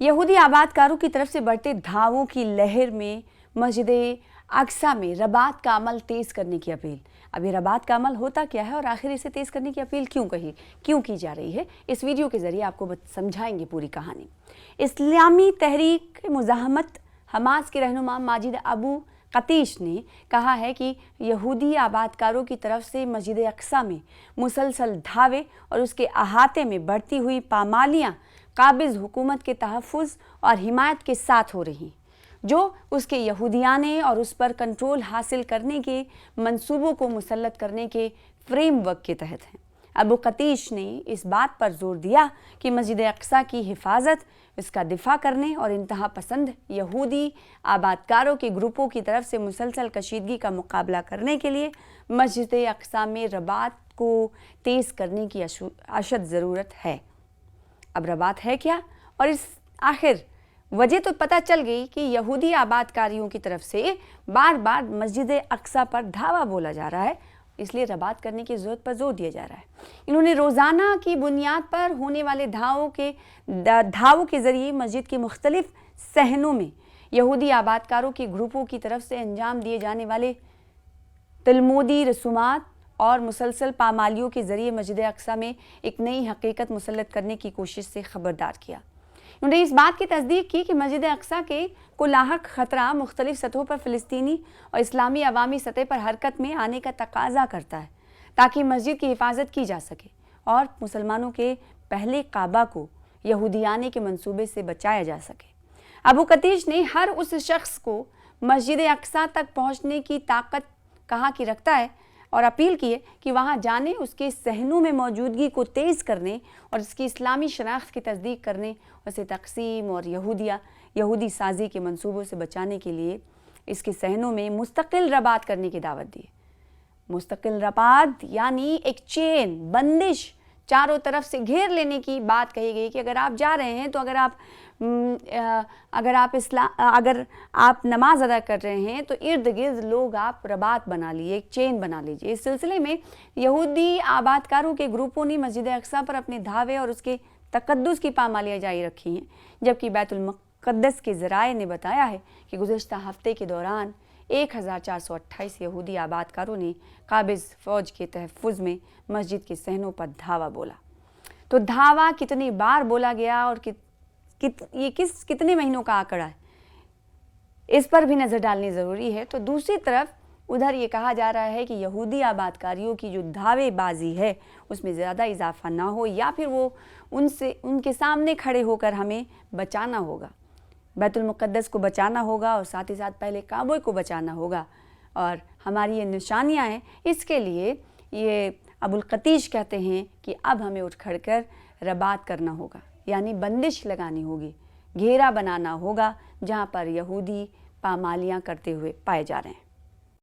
यहूदी आबादकारों की तरफ से बढ़ते धावों की लहर में मस्जिद अक्सा में रबात का अमल तेज़ करने की अपील। अब ये रबात का अमल होता क्या है और आखिर इसे तेज़ करने की अपील क्यों की जा रही है, इस वीडियो के ज़रिए आपको समझाएंगे पूरी कहानी। इस्लामी तहरीक मुज़ाहमत हमास के रहनुमा माजिद अबू कतीश ने कहा है कि यहूदी आबादकारों की तरफ से मस्जिद अक्सा में मुसलसल धावे और उसके अहाते में बढ़ती हुई पामालियाँ काबिज़ हुकूमत के तहफ़्फ़ुज़ और हिमायत के साथ हो रही, जो उसके यहूदियाने और उस पर कंट्रोल हासिल करने के मंसूबों को मुसल्लत करने के फ्रेमवर्क के तहत हैं। अबू कतीश ने इस बात पर जोर दिया कि मस्जिद अक्सा की हिफाजत, इसका दिफा करने और इंतहा पसंद यहूदी आबादकारों के ग्रुपों की तरफ से मुसलसल कशीदगी का मुकाबला करने के लिए मस्जिद अक्सा में रबात को तेज़ करने की अशद ज़रूरत है। अब रबात है क्या और इस आखिर वजह तो पता चल गई कि यहूदी आबादकारियों की तरफ से बार बार मस्जिद अक्सा पर धावा बोला जा रहा है, इसलिए रबात करने की ज़रूरत पर जोर दिया जा रहा है। इन्होंने रोज़ाना की बुनियाद पर होने वाले धावों के ज़रिए मस्जिद की मुख्तलिफ सहनों में यहूदी आबादकारों के ग्रुपों की तरफ से अंजाम दिए जाने वाले तलमूदी रसूमात और मुसलसल पामालियों के ज़रिए मस्जिद अक्सा में एक नई हकीकत मुसल्लत करने की कोशिश से खबरदार किया। उन्होंने इस बात की तस्दीक की कि मस्जिद अक्सा के को लाहक ख़तरा मुख्तलिफ सतहों पर फ़िलिस्तीनी और इस्लामी अवामी सतह पर हरकत में आने का तकाजा करता है, ताकि मस्जिद की हिफाजत की जा सके और मुसलमानों के पहले काबा को यहूदियाने के मंसूबे से बचाया जा सके। अबू कतीश ने हर उस शख्स को मस्जिद अक्सा तक पहुँचने की ताकत कहा कि रखता है और अपील की है कि वहाँ जाने, उसके सहनों में मौजूदगी को तेज़ करने और इसकी इस्लामी शनाख्त की तस्दीक करने, उसे तकसीम और यहूदी साजी के मंसूबों से बचाने के लिए इसके सहनों में मुस्तकिल रबात करने की दावत दी। मुस्तकिल रबात यानी एक चेन, बंदिश, चारों तरफ से घेर लेने की बात कही गई कि अगर आप जा रहे हैं तो अगर आप नमाज अदा कर रहे हैं तो इर्द गिर्द लोग आप रबात बना लिए, एक चेन बना लीजिए। इस सिलसिले में यहूदी आबादकारों के ग्रुपों ने मस्जिद अक्सा पर अपने धावे और उसके तकद्दुस की पामालियाँ जारी रखी हैं, जबकि बैतुल मुक़द्दस के ज़राए ने बताया है कि गुज़श्ता हफ्ते के दौरान 1428 यहूदी आबादकारों ने काबिज़ फ़ौज के तहफ़्फ़ुज़ में मस्जिद के सहनों पर धावा बोला। तो धावा कितनी बार बोला गया और कितने महीनों का आंकड़ा है, इस पर भी नज़र डालनी ज़रूरी है। तो दूसरी तरफ उधर ये कहा जा रहा है कि यहूदी आबादकारियों की जो धावेबाजी है उसमें ज़्यादा इजाफा ना हो, या फिर वो उनके सामने खड़े होकर हमें बचाना होगा, बैतुल मुक़द्दस को बचाना होगा और साथ ही साथ पहले काबे को बचाना होगा, और हमारी ये निशानियाँ हैं। इसके लिए ये अबुल कतीश कहते हैं कि अब हमें उठ खड़ कर रबात करना होगा, यानी बंदिश लगानी होगी, घेरा बनाना होगा जहाँ पर यहूदी पामालियाँ करते हुए पाए जा रहे हैं।